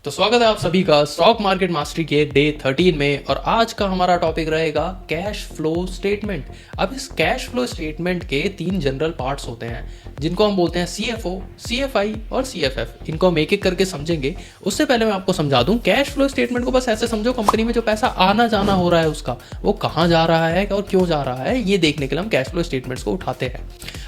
तो स्वागत है आप सभी का स्टॉक मार्केट मास्टरी के डे 13 में। और आज का हमारा टॉपिक रहेगा कैश फ्लो स्टेटमेंट। अब इस कैश फ्लो स्टेटमेंट के 3 जनरल पार्ट्स होते हैं जिनको हम बोलते हैं सीएफओ, सीएफआई और सीएफएफ। इनको हम एक एक करके समझेंगे। उससे पहले मैं आपको समझा दूं, कैश फ्लो स्टेटमेंट को बस ऐसे समझो, कंपनी में जो पैसा आना जाना हो रहा है उसका वो कहाँ जा रहा है और क्यों जा रहा है, ये देखने के लिए हम कैश फ्लो स्टेटमेंट्स को उठाते हैं।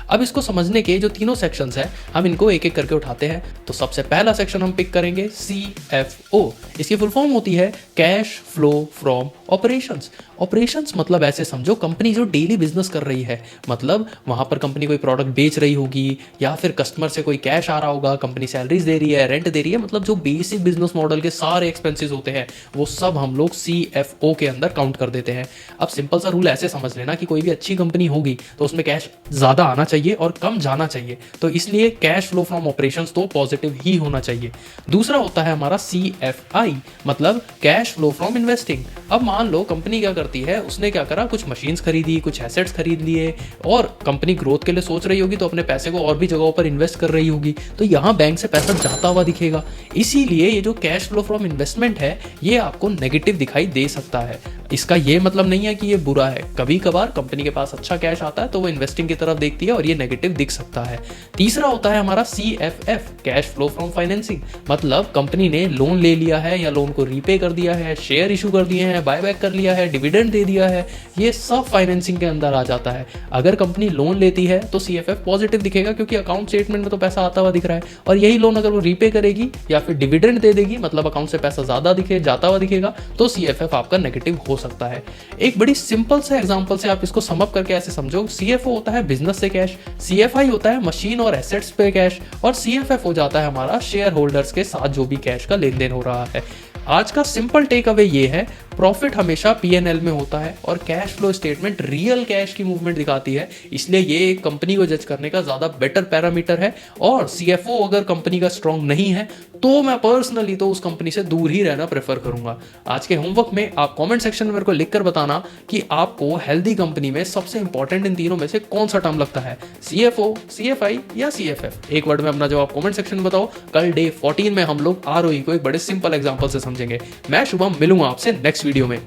अब इसको समझने के जो तीनों सेक्शंस हैं हम इनको एक एक करके उठाते हैं। तो सबसे पहला सेक्शन हम पिक करेंगे CFO। इसकी फुल फॉर्म होती है cash flow from operations. Operations मतलब ऐसे समझो कंपनी जो डेली बिजनेस कर रही है, मतलब वहां पर कंपनी कोई प्रोडक्ट बेच रही होगी या फिर कस्टमर से कोई कैश आ रहा होगा, कंपनी सैलरीज दे रही है, रेंट दे रही है, मतलब जो बेसिक बिजनेस मॉडल के सारे एक्सपेंसेस होते हैं वो सब हम लोग CFO के अंदर काउंट कर देते हैं। अब सिंपल सा रूल ऐसे समझ लेना कि कोई भी अच्छी कंपनी होगी तो उसमें कैश ज्यादा आना चाहिए और कम जाना चाहिए, तो इसलिए कैश फ्लो फ्रॉम ऑपरेशंस तो पॉजिटिव ही होना चाहिए। दूसरा होता है हमारा CFI, मतलब कैश फ्लो फ्रॉम इन्वेस्टिंग। अब मान लो कंपनी क्या करती है, उसने क्या करा, कुछ मशीन्स खरीदी, कुछ एसेट्स खरीद लिए और कंपनी ग्रोथ के लिए सोच रही होगी तो अपने पैसे को और भी जगहों पर इन्वेस्ट कर रही होगी, तो यहाँ बैंक से पैसा जाता हुआ दिखेगा। इसीलिए ये जो कैश फ्लो फ्रॉम इन्वेस्टमेंट है ये आपको नेगेटिव दिखाई दे सकता है। इसका ये मतलब नहीं है कि ये बुरा है, कभी कभार कंपनी के पास अच्छा कैश आता है तो वो इन्वेस्टिंग की तरफ देखती है और ये नेगेटिव दिख सकता है। तीसरा होता है हमारा CFF, cash flow from financing, मतलब कंपनी ने लोन ले लिया है या लोन को रीपे कर दिया है, शेयर इशू कर दिए हैं, बायबैक कर लिया है, डिविडेंड दे दिया है, ये सब फाइनेंसिंग के अंदर आ जाता है। अगर कंपनी लोन लेती है तो CFF पॉजिटिव दिखेगा क्योंकि अकाउंट स्टेटमेंट में तो पैसा आता हुआ दिख रहा है, और यही लोन अगर वो रीपे करेगी या फिर डिविडेंड दे देगी, मतलब अकाउंट से पैसा ज्यादा जाता हुआ दिखेगा, तो CFF आपका नेगेटिव हो सकता है। एक बड़ी सिंपल से एग्जांपल से आप इसको सम अप करके ऐसे समझो, CFO होता है बिजनेस से कैश, CFI होता है मशीन और एसेट्स पे कैश, और CFF हो जाता है हमारा शेयर होल्डर्स के साथ जो भी कैश का लेन देन हो रहा है। आज का सिंपल टेक अवे ये है, प्रॉफिट हमेशा P&L में होता है और cash flow statement real cash की मूवमेंट दिखाती है, इसलिए ये एक कंपनी को जज करने का ज्यादा बेटर पैरामीटर है। और CFO अगर कंपनी का स्ट्रांग नहीं है तो मैं पर्सनली तो उस कंपनी से दूर ही रहना प्रेफर करूंगा। आज के होमवर्क में आप कमेंट सेक्शन में मेरे को लिखकर बताना कि आपको हेल्दी कंपनी में सबसे इंपॉर्टेंट इन तीनों में से कौन सा टर्म लगता है, CFO, CFI या CFF। एक वर्ड में अपना जवाब कमेंट सेक्शन में बताओ। कल डे 14 में हम लोग ROE को एक बड़े सिंपल एग्जांपल से समझेंगे। मैं शुभम मिलूंगा आपसे नेक्स्ट वीडियो में।